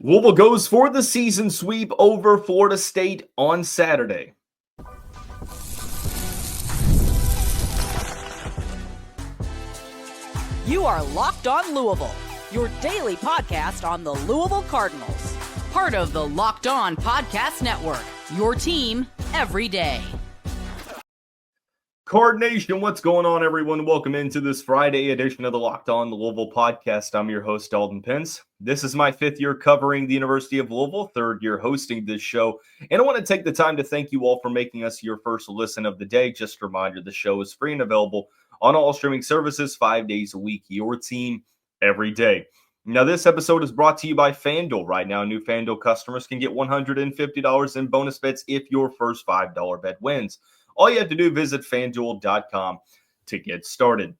Louisville goes for the season sweep over Florida State on Saturday. You are Locked On Louisville, your daily podcast on the Louisville Cardinals. Part of the Locked On Podcast Network, your team every day. Card Nation, what's going on, everyone? Welcome into this Friday edition of the Locked On Louisville podcast. I'm your host, Dalton Pence. This is my fifth year covering the University of Louisville, third year hosting this show. And I want to take the time to thank you all for making us your first listen of the day. Just a reminder, the show is free and available on all streaming services 5 days a week. Your team every day. Now, this episode is brought to you by FanDuel. Right now, new FanDuel customers can get $150 in bonus bets if your first $5 bet wins. All you have to do is visit FanDuel.com to get started.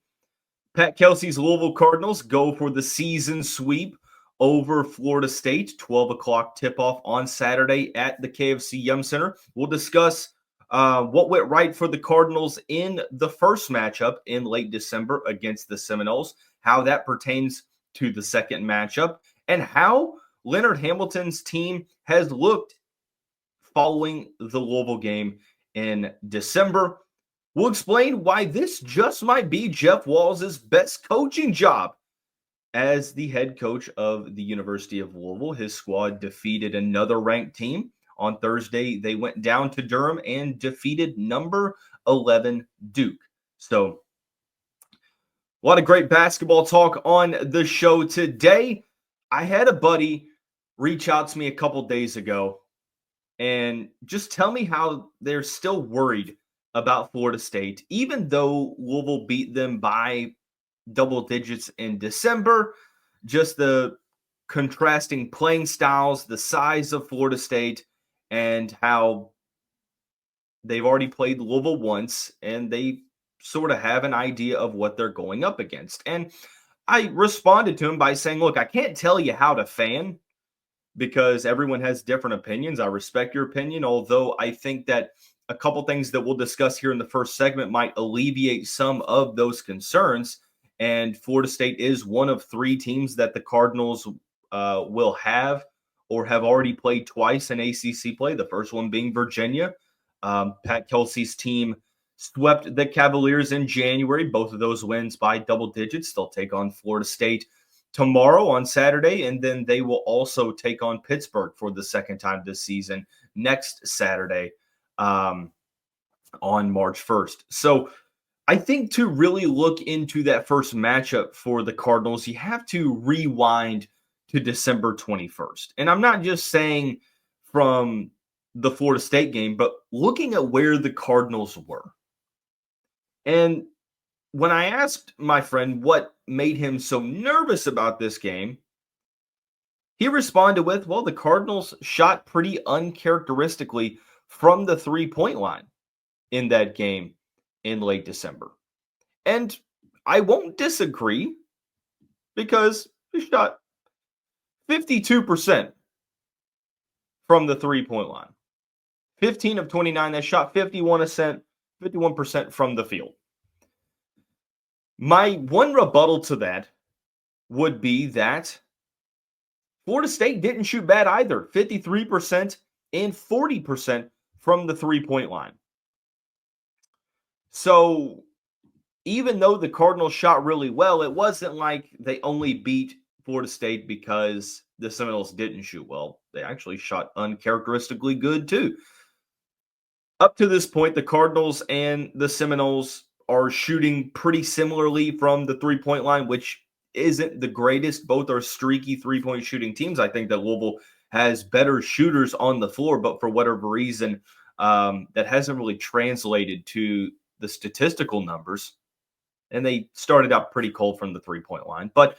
Pat Kelsey's Louisville Cardinals go for the season sweep over Florida State. 12 o'clock tip-off on Saturday at the KFC Yum Center. We'll discuss what went right for the Cardinals in the first matchup in late December against the Seminoles, how that pertains to the second matchup, and how Leonard Hamilton's team has looked following the Louisville game in December. We'll explain why this just might be Jeff Walz's best coaching job as the head coach of the University of Louisville. His squad defeated another ranked team. On Thursday, they went down to Durham and defeated number 11 Duke. So, a lot of great basketball talk on the show today. I had a buddy reach out to me a couple days ago and just tell me how they're still worried about Florida State, even though Louisville beat them by double digits in December. Just the contrasting playing styles, the size of Florida State, and how they've already played Louisville once, and they sort of have an idea of what they're going up against. And I responded to him by saying, look, I can't tell you how to fan, because everyone has different opinions. I respect your opinion, although I think that a couple things that we'll discuss here in the first segment might alleviate some of those concerns. And Florida State is one of three teams that the Cardinals will have or have already played twice in ACC play, the first one being Virginia. Pat Kelsey's team swept the Cavaliers in January, both of those wins by double digits. They'll take on Florida State tomorrow on Saturday, and then they will also take on Pittsburgh for the second time this season next Saturday on March 1st. So I think to really look into that first matchup for the Cardinals, you have to rewind to December 21st. And I'm not just saying from the Florida State game, but looking at where the Cardinals were. And when I asked my friend what made him so nervous about this game, he responded with, well, the Cardinals shot pretty uncharacteristically from the three-point line in that game in late December. And I won't disagree, because they shot 52% from the three-point line. 15 of 29, they shot 51% from the field. My one rebuttal to that would be that Florida State didn't shoot bad either. 53% and 40% from the three-point line. So even though the Cardinals shot really well, it wasn't like they only beat Florida State because the Seminoles didn't shoot well. They actually shot uncharacteristically good too. Up to this point, the Cardinals and the Seminoles are shooting pretty similarly from the three-point line, which isn't the greatest. Both are streaky three-point shooting teams. I think that Louisville has better shooters on the floor, but for whatever reason, that hasn't really translated to the statistical numbers. And they started out pretty cold from the three-point line. But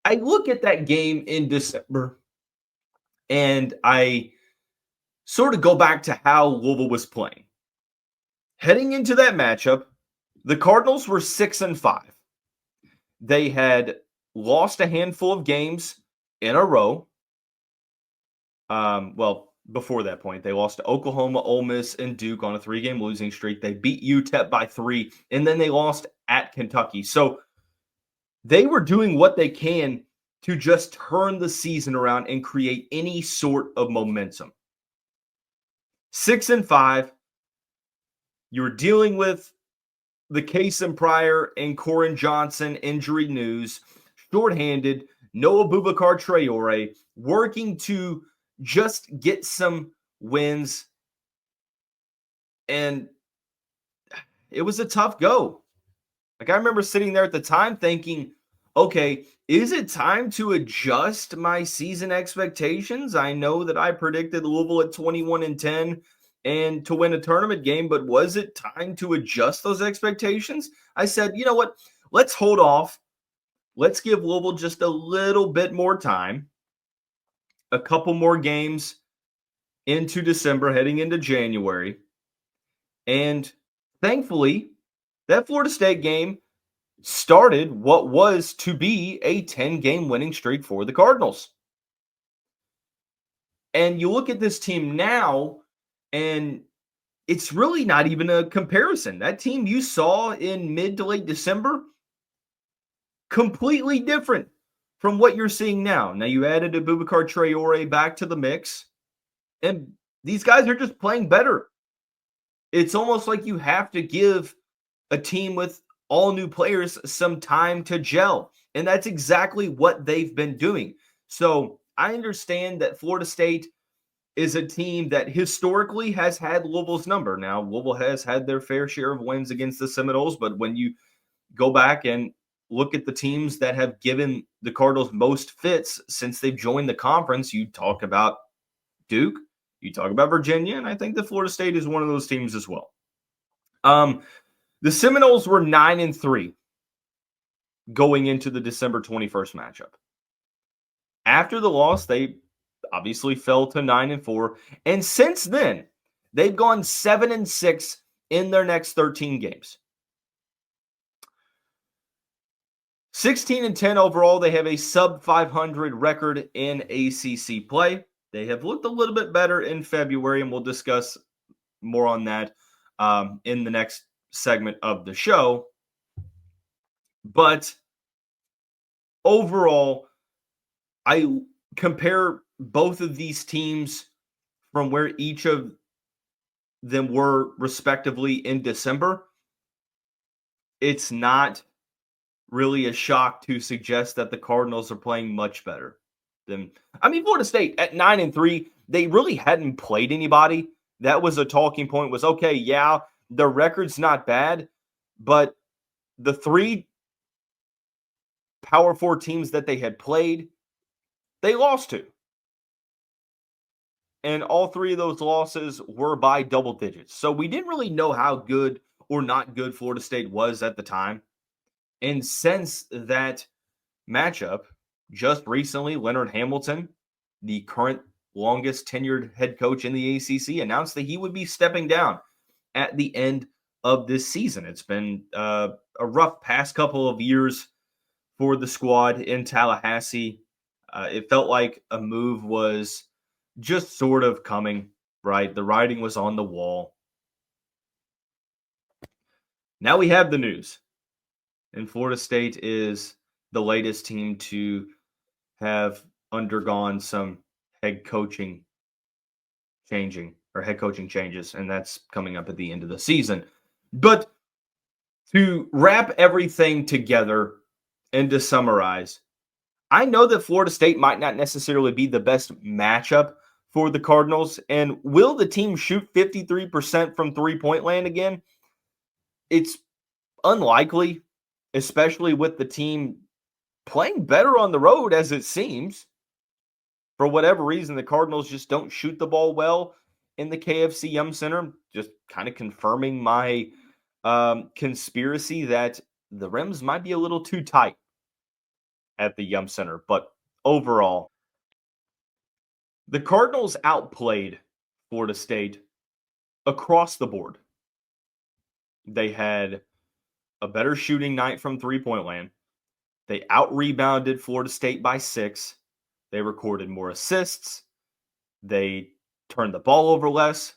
I look at that game in December, and I sort of go back to how Louisville was playing. Heading into that matchup, the Cardinals were 6-5. They had lost a handful of games in a row. Before that point, they lost to Oklahoma, Ole Miss, and Duke on a 3-game losing streak. They beat UTEP by 3, and then they lost at Kentucky. So they were doing what they can to just turn the season around and create any sort of momentum. 6-5, you're dealing with the Kason Pryor and Corin Johnson injury news, shorthanded, no Abubakar Traore, working to just get some wins. And it was a tough go. Like, I remember sitting there at the time thinking, okay, is it time to adjust my season expectations? I know that I predicted Louisville at 21-10 and to win a tournament game, but was it time to adjust those expectations? I said, you know what? Let's hold off. Let's give Louisville just a little bit more time, a couple more games into December, heading into January. And thankfully, that Florida State game started what was to be a 10-game winning streak for the Cardinals. And you look at this team now, and it's really not even a comparison. That team you saw in mid to late December, completely different from what you're seeing now. Now, you added Abubakar Traore back to the mix, and these guys are just playing better. It's almost like you have to give a team with all new players some time to gel. And that's exactly what they've been doing. So I understand that Florida State is a team that historically has had Louisville's number. Now, Louisville has had their fair share of wins against the Seminoles, but when you go back and look at the teams that have given the Cardinals most fits since they've joined the conference, you talk about Duke, you talk about Virginia, and I think that Florida State is one of those teams as well. The Seminoles were 9-3 going into the December 21st matchup. After the loss, they obviously fell to 9-4. And since then, they've gone 7-6 in their next 13 games. 16-10 overall. They have a sub-500 record in ACC play. They have looked a little bit better in February, and we'll discuss more on that in the next segment of the show. But overall, I compare both of these teams from where each of them were respectively in December. It's not really a shock to suggest that the Cardinals are playing much better than, Florida State at 9-3, they really hadn't played anybody. That was a talking point, was, okay, yeah, the record's not bad, but the three Power Four teams that they had played, they lost to. And all three of those losses were by double digits. So we didn't really know how good or not good Florida State was at the time. And since that matchup, just recently, Leonard Hamilton, the current longest tenured head coach in the ACC, announced that he would be stepping down at the end of this season. It's been a rough past couple of years for the squad in Tallahassee. It felt like a move was just sort of coming, right? The writing was on the wall. Now we have the news. And Florida State is the latest team to have undergone some head coaching changes, and that's coming up at the end of the season. But to wrap everything together and to summarize, I know that Florida State might not necessarily be the best matchup for the Cardinals. And will the team shoot 53% from three-point land again? It's unlikely, especially with the team playing better on the road, as it seems. For whatever reason, the Cardinals just don't shoot the ball well in the KFC Yum Center. Just kind of confirming my conspiracy that the rims might be a little too tight at the Yum Center. But overall, the Cardinals outplayed Florida State across the board. They had a better shooting night from three-point land. They out-rebounded Florida State by 6. They recorded more assists. They turned the ball over less.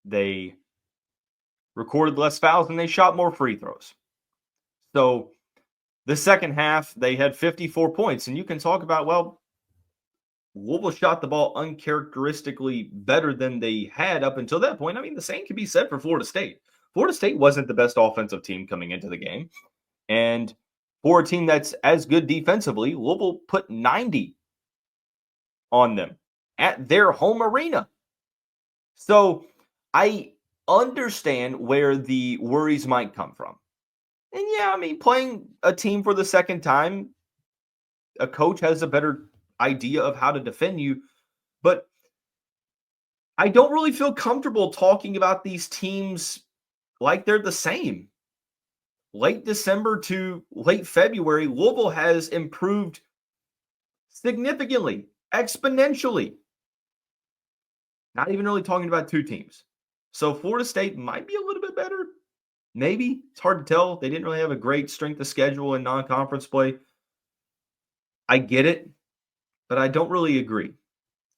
They recorded less fouls, and they shot more free throws. So The second half, they had 54 points. And you can talk about, well, Louisville shot the ball uncharacteristically better than they had up until that point. I mean, the same can be said for Florida State. Florida State wasn't the best offensive team coming into the game. And for a team that's as good defensively, Louisville put 90 on them at their home arena. So I understand where the worries might come from. And yeah, I mean, playing a team for the second time, a coach has a better idea of how to defend you. But I don't really feel comfortable talking about these teams like they're the same. Late December to late February, Louisville has improved significantly, exponentially. Not even really talking about two teams. So Florida State might be a little bit better. Maybe. It's hard to tell. They didn't really have a great strength of schedule in non-conference play. I get it, but I don't really agree.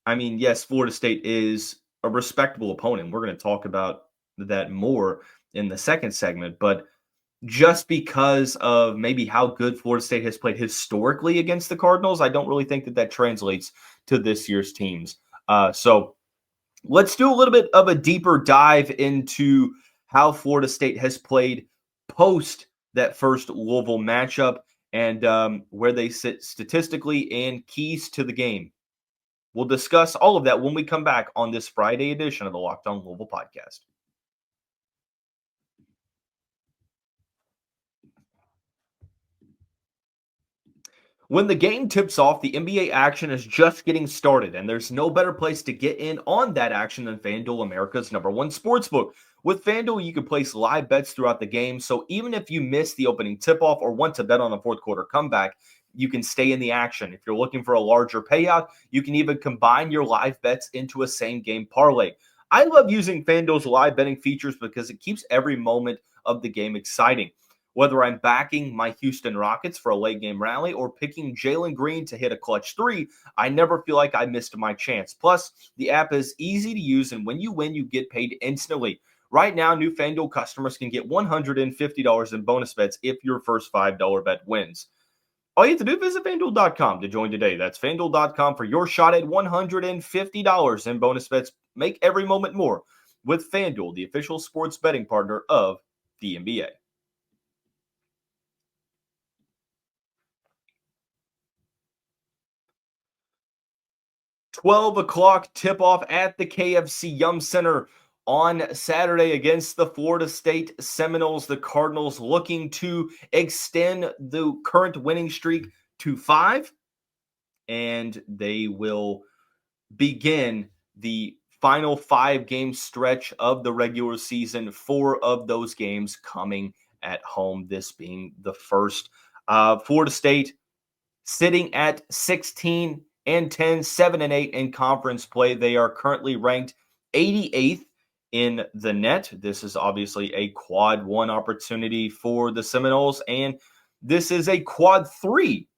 I mean, yes, Florida State is a respectable opponent. We're going to talk about that more in the second segment, but just because of maybe how good Florida State has played historically against the Cardinals, I don't really think that translates to this year's teams. So let's do a little bit of a deeper dive into how Florida State has played post that first Louisville matchup and where they sit statistically and keys to the game. We'll discuss all of that when we come back on this Friday edition of the Locked On Louisville podcast. When the game tips off, the NBA action is just getting started, and there's no better place to get in on that action than FanDuel, America's #1 sportsbook. With FanDuel, you can place live bets throughout the game, so even if you miss the opening tip-off or want to bet on a fourth quarter comeback, you can stay in the action. If you're looking for a larger payout, you can even combine your live bets into a same-game parlay. I love using FanDuel's live betting features because it keeps every moment of the game exciting. Whether I'm backing my Houston Rockets for a late game rally or picking Jalen Green to hit a clutch three, I never feel like I missed my chance. Plus, the app is easy to use, and when you win, you get paid instantly. Right now, new FanDuel customers can get $150 in bonus bets if your first $5 bet wins. All you have to do is visit FanDuel.com to join today. That's FanDuel.com for your shot at $150 in bonus bets. Make every moment more with FanDuel, the official sports betting partner of the NBA. 12 o'clock tip-off at the KFC Yum Center on Saturday against the Florida State Seminoles. The Cardinals looking to extend the current winning streak to 5, and they will begin the final 5-game stretch of the regular season. 4 of those games coming at home, this being the first. Florida State sitting at 16-10, 7-8 in conference play. They are currently ranked 88th in the net. This is obviously a quad 1 opportunity for the Seminoles, and this is a quad 3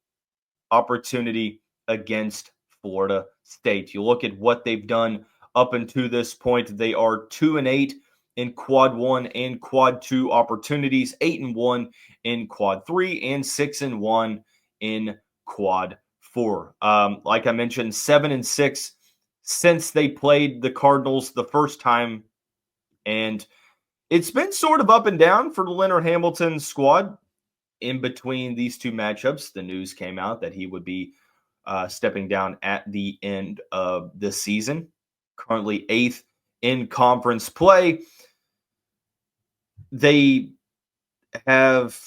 opportunity against Florida State. You look at what they've done up until this point. They are 2-8 in quad 1 and quad 2 opportunities, 8-1 in quad 3, and 6-1 in quad 4. Like I mentioned, 7-6 since they played the Cardinals the first time, and it's been sort of up and down for the Leonard Hamilton squad. In between these two matchups, the news came out that he would be stepping down at the end of the season. Currently 8th in conference play. They have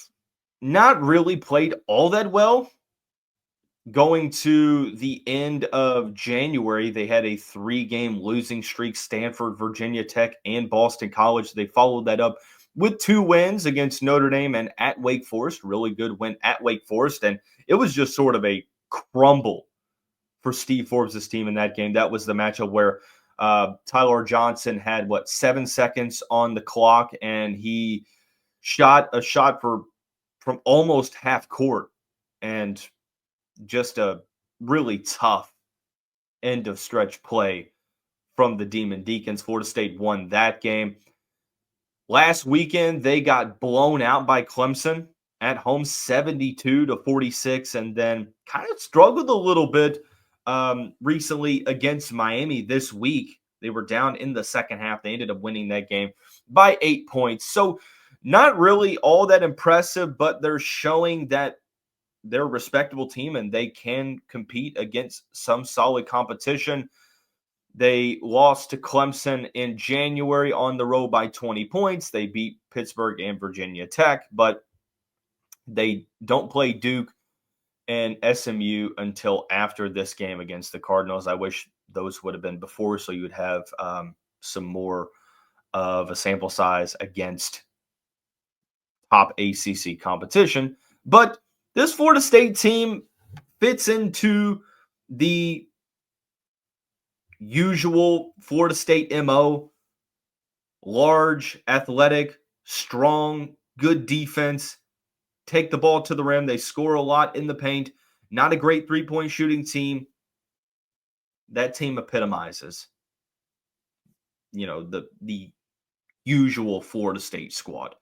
not really played all that well. Going to the end of January, they had a 3-game losing streak, Stanford, Virginia Tech, and Boston College. They followed that up with 2 wins against Notre Dame and at Wake Forest. Really good win at Wake Forest. And it was just sort of a crumble for Steve Forbes' team in that game. That was the matchup where Tyler Johnson had, 7 seconds on the clock, and he shot a shot from almost half court. And just a really tough end of stretch play from the Demon Deacons. Florida State won that game. Last weekend, they got blown out by Clemson. at home 72-46, and then kind of struggled a little bit recently against Miami this week. They were down in the second half. They ended up winning that game by 8 points. So not really all that impressive, but they're showing that they're a respectable team and they can compete against some solid competition. They lost to Clemson in January on the road by 20 points. They beat Pittsburgh and Virginia Tech, but they don't play Duke and SMU until after this game against the Cardinals. I wish those would have been before, so you would have some more of a sample size against top ACC competition. But this Florida State team fits into the usual Florida State MO: large, athletic, strong, good defense, take the ball to the rim. They score a lot in the paint. Not a great three-point shooting team. That team epitomizes, the usual Florida State squad.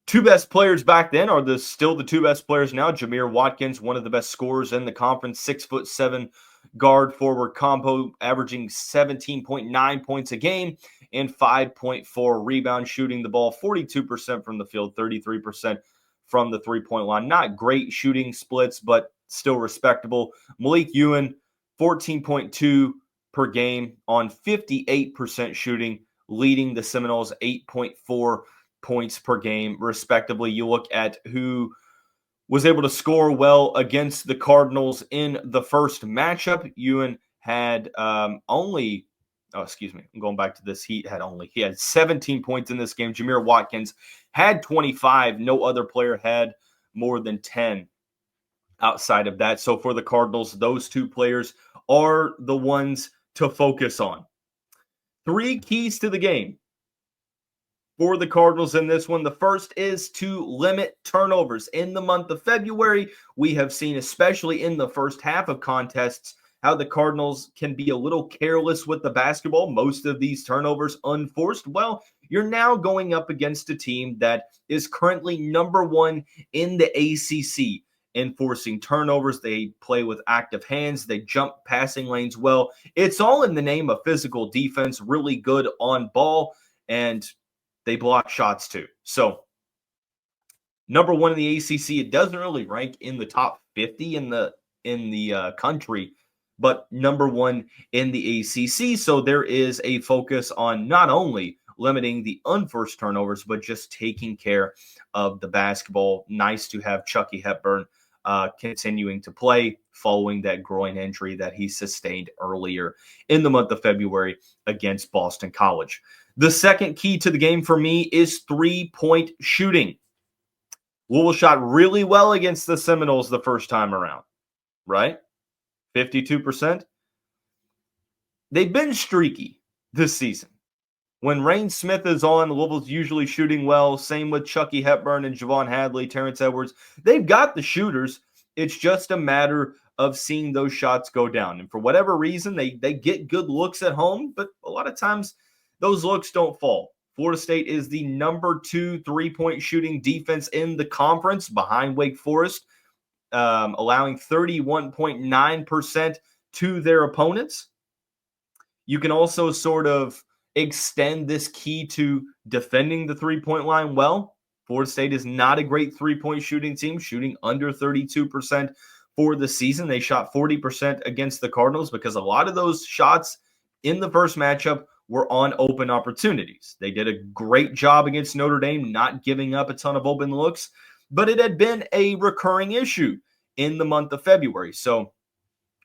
Two best players back then are still the two best players now. Jameer Watkins, one of the best scorers in the conference, 6'7" guard forward combo, averaging 17.9 points a game and 5.4 rebounds, shooting the ball 42% from the field, 33% from the three-point line. Not great shooting splits, but still respectable. Malik Ewan, 14.2 per game on 58% shooting, leading the Seminoles 8.4 points per game, respectively. You look at who was able to score well against the Cardinals in the first matchup. Ewan had I'm going back to this. He had 17 points in this game. Jameer Watkins had 25. No other player had more than 10 outside of that. So for the Cardinals, those two players are the ones to focus on. 3 keys to the game for the Cardinals in this one. The first is to limit turnovers. In the month of February, we have seen, especially in the first half of contests, how the Cardinals can be a little careless with the basketball. Most of these turnovers unforced. Well, you're now going up against a team that is currently number 1 in the ACC in forcing turnovers. They play with active hands. They jump passing lanes well. It's all in the name of physical defense, really good on ball, and they block shots too. So, number 1 in the ACC. It doesn't really rank in the top 50 in the country, but number 1 in the ACC. So there is a focus on not only limiting the unforced turnovers, but just taking care of the basketball. Nice to have Chucky Hepburn continuing to play following that groin injury that he sustained earlier in the month of February against Boston College. The second key to the game for me is three-point shooting. Louisville shot really well against the Seminoles the first time around, right? 52%. They've been streaky this season. When Rain Smith is on, Louisville's usually shooting well. Same with Chucky Hepburn and Javon Hadley, Terrence Edwards. They've got the shooters. It's just a matter of seeing those shots go down. And for whatever reason, they get good looks at home, but a lot of times those looks don't fall. Florida State is the number 2 three-point shooting defense in the conference behind Wake Forest, allowing 31.9% to their opponents. You can also sort of extend this key to defending the three-point line well. Florida State is not a great three-point shooting team, shooting under 32% for the season. They shot 40% against the Cardinals because a lot of those shots in the first matchup were on open opportunities. They did a great job against Notre Dame, not giving up a ton of open looks, but it had been a recurring issue in the month of February. So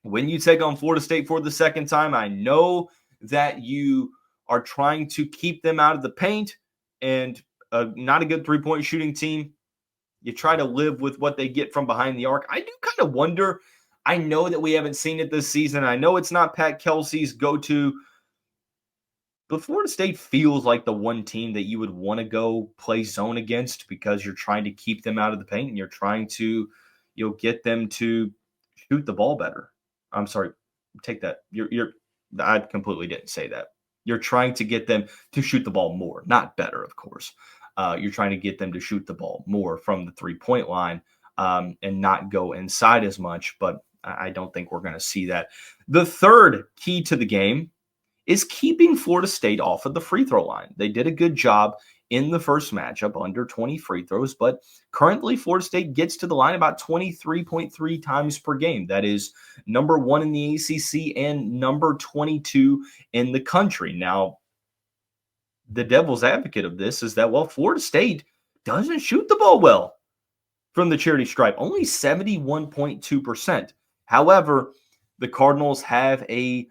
when you take on Florida State for the second time, I know that you are trying to keep them out of the paint and not a good three-point shooting team. You try to live with what they get from behind the arc. I do kind of wonder. I know that we haven't seen it this season. I know it's not Pat Kelsey's go-to, but Florida State feels like the one team that you would want to go play zone against because you're trying to keep them out of the paint and you're trying to, get them to shoot the ball better. I'm sorry, take that. I completely didn't say that. You're trying to get them to shoot the ball more, not better, of course. You're trying to get them to shoot the ball more from the three-point line and not go inside as much, but I don't think we're going to see that. The third key to the game is keeping Florida State off of the free throw line. They did a good job in the first matchup, under 20 free throws, but currently Florida State gets to the line about 23.3 times per game. That is number 1 in the ACC and number 22 in the country. Now, the devil's advocate of this is that, well, Florida State doesn't shoot the ball well from the charity stripe, only 71.2%. However, the Cardinals have a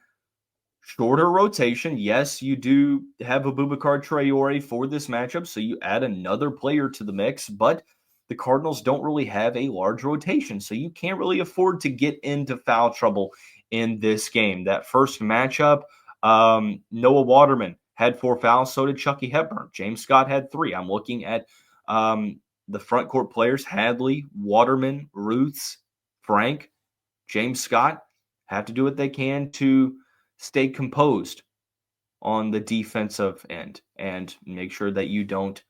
shorter rotation. Yes, you do have Abubakar Traore for this matchup, so you add another player to the mix, but the Cardinals don't really have a large rotation, so you can't really afford to get into foul trouble in this game. That first matchup, Noah Waterman had 4 fouls, so did Chucky Hepburn. James Scott had 3. I'm looking at the front court players, Hadley, Waterman, Ruths, Frank, James Scott, have to do what they can to stay composed on the defensive end and make sure that you don't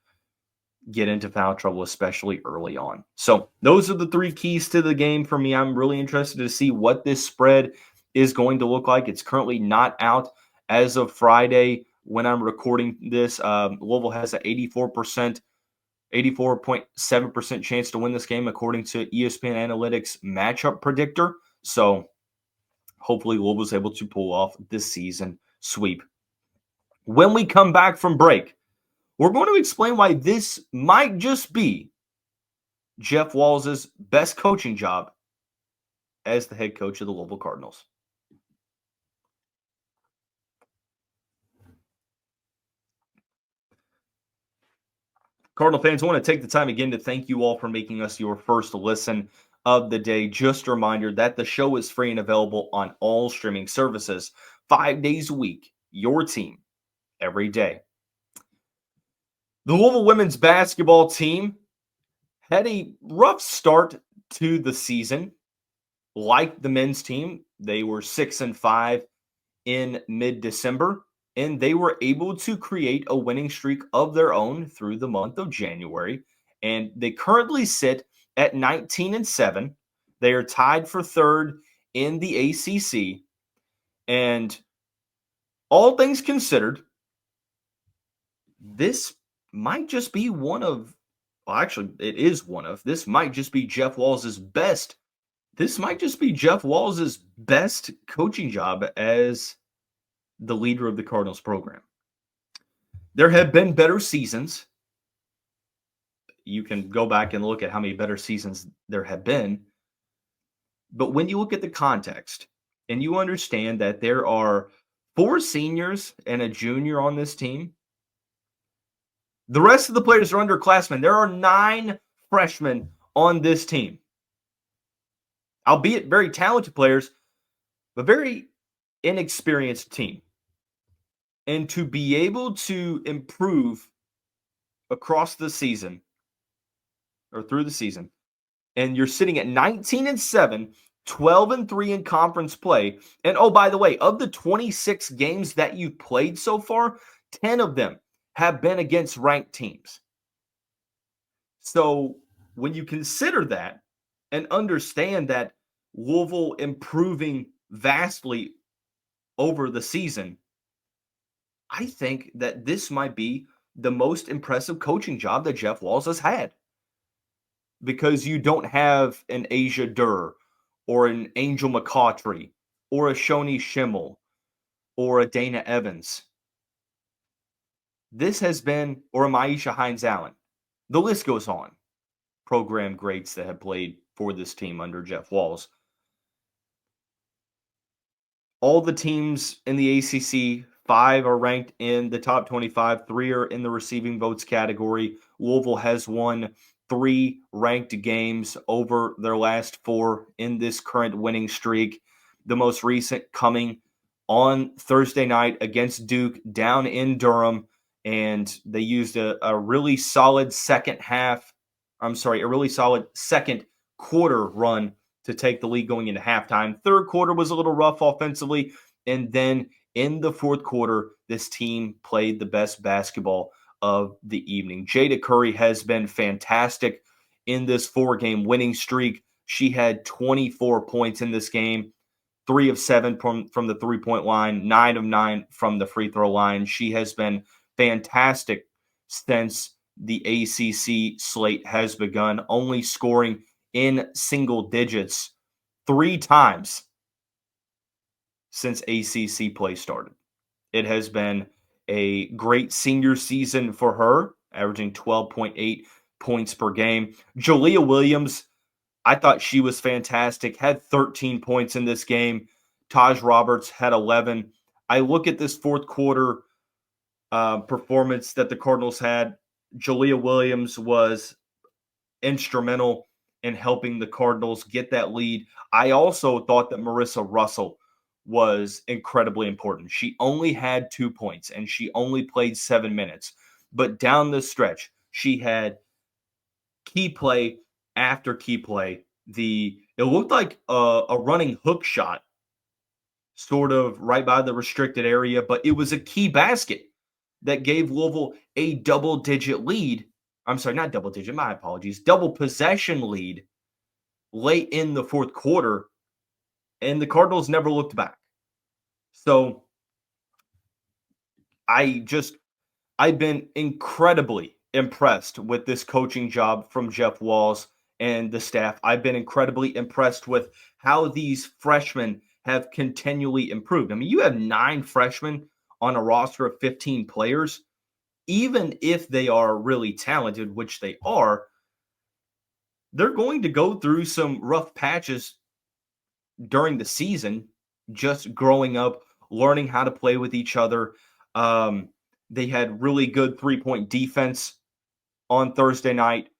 get into foul trouble, especially early on. So those are the 3 keys to the game for me. I'm really interested to see what this spread is going to look like. It's currently not out as of Friday when I'm recording this. Louisville has an 84.7% chance to win this game according to ESPN Analytics matchup predictor. So hopefully Louisville's able to pull off this season sweep. When we come back from break, we're going to explain why this might just be Jeff Walz's best coaching job as the head coach of the Louisville Cardinals. Cardinal fans, I want to take the time again to thank you all for making us your first listen of the day. Just a reminder that the show is free and available on all streaming services 5 days a week. Your team every day. The Louisville women's basketball team had a rough start to the season. Like the men's team, they were 6-5 in mid-December, and they were able to create a winning streak of their own through the month of January. And they currently sit at 19-7. They are tied for third in the ACC. And all things considered, this might just be one of, well, actually, it is one of, this might just be Jeff Walz's best. This might just be Jeff Walz's best coaching job as the leader of the Cardinals program. There have been better seasons. You can go back and look at how many better seasons there have been. But when you look at the context and you understand that there are 4 seniors and a junior on this team, the rest of the players are underclassmen. There are 9 freshmen on this team. Albeit very talented players, but very inexperienced team. And to be able to improve across the season, or through the season, and you're sitting at 19-7, 12-3 in conference play. And oh, by the way, of the 26 games that you've played so far, 10 of them have been against ranked teams. So when you consider that and understand that Louisville improving vastly over the season, I think that this might be the most impressive coaching job that Jeff Walz has had. Because you don't have an Asia Durr or an Angel McCautry or a Shoni Schimmel or a Dana Evans. This has been, or a Maisha Hines-Allen. The list goes on. Program greats that have played for this team under Jeff Walz. All the teams in the ACC, 5 are ranked in the top 25. 3 are in the receiving votes category. Louisville has won 3 ranked games over their last 4 in this current winning streak. The most recent coming on Thursday night against Duke down in Durham. And they used a really solid second quarter run to take the lead going into halftime. Third quarter was a little rough offensively. And then in the fourth quarter, this team played the best basketball of the evening. Jada Curry has been fantastic in this 4-game winning streak. She had 24 points in this game, 3 of 7 from the three-point line, 9 of 9 from the free throw line. She has been fantastic since the ACC slate has begun, only scoring in single digits 3 times since ACC play started. It has been a great senior season for her, averaging 12.8 points per game. Jalea Williams, I thought she was fantastic, had 13 points in this game. Taj Roberts had 11. I look at this fourth quarter performance that the Cardinals had. Jalea Williams was instrumental in helping the Cardinals get that lead. I also thought that Marissa Russell was incredibly important. She only had 2 points and she only played 7 minutes. But down the stretch, she had key play after key play. It looked like a running hook shot, sort of right by the restricted area, but it was a key basket that gave Louisville a double-digit lead. I'm sorry, not double-digit, my apologies. Double possession lead late in the fourth quarter, and the Cardinals never looked back. So I've been incredibly impressed with this coaching job from Jeff Walz and the staff. I've been incredibly impressed with how these freshmen have continually improved. I mean, you have 9 freshmen on a roster of 15 players. Even if they are really talented, which they are, they're going to go through some rough patches during the season, just growing up, learning how to play with each other. They had really good 3-point defense on Thursday night.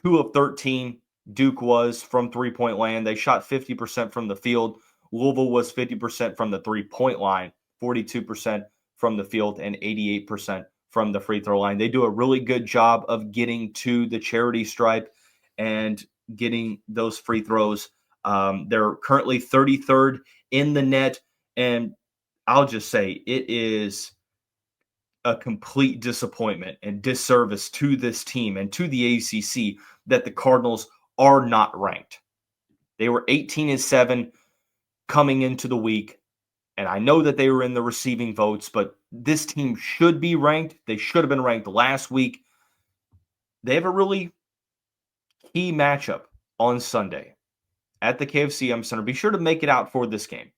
2 of 13 Duke was from 3-point land. They shot 50% from the field. Louisville was 50% from the 3-point line, 42% from the field, and 88% from the free throw line. They do a really good job of getting to the charity stripe and getting those free throws. They're currently 33rd in the net, and I'll just say it is a complete disappointment and disservice to this team and to the ACC that the Cardinals are not ranked. They were 18-7 coming into the week, and I know that they were in the receiving votes, but this team should be ranked. They should have been ranked last week. They have a really key matchup on Sunday at the KFC Center. Be sure to make it out for this game.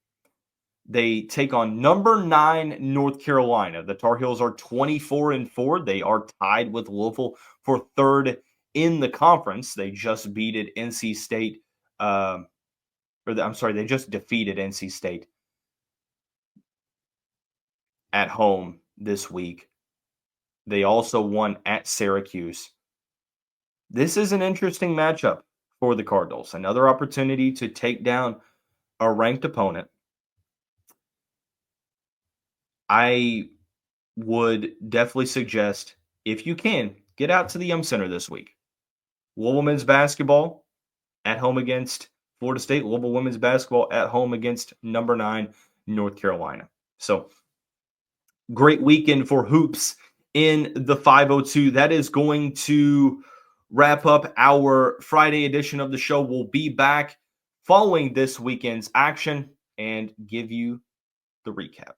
They take on number 9 North Carolina. The Tar Heels are 24-4. They are tied with Louisville for 3rd in the conference. They just beat NC State. They just defeated NC State at home this week. They also won at Syracuse. This is an interesting matchup for the Cardinals. Another opportunity to take down a ranked opponent. I would definitely suggest, if you can, get out to the Center this week. Louisville men's basketball at home against Florida State. Louisville women's basketball at home against number 9 North Carolina. So, great weekend for hoops in the 502. That is going to wrap up our Friday edition of the show. We'll be back following this weekend's action and give you the recap.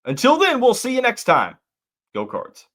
Until then, we'll see you next time. Go Cards.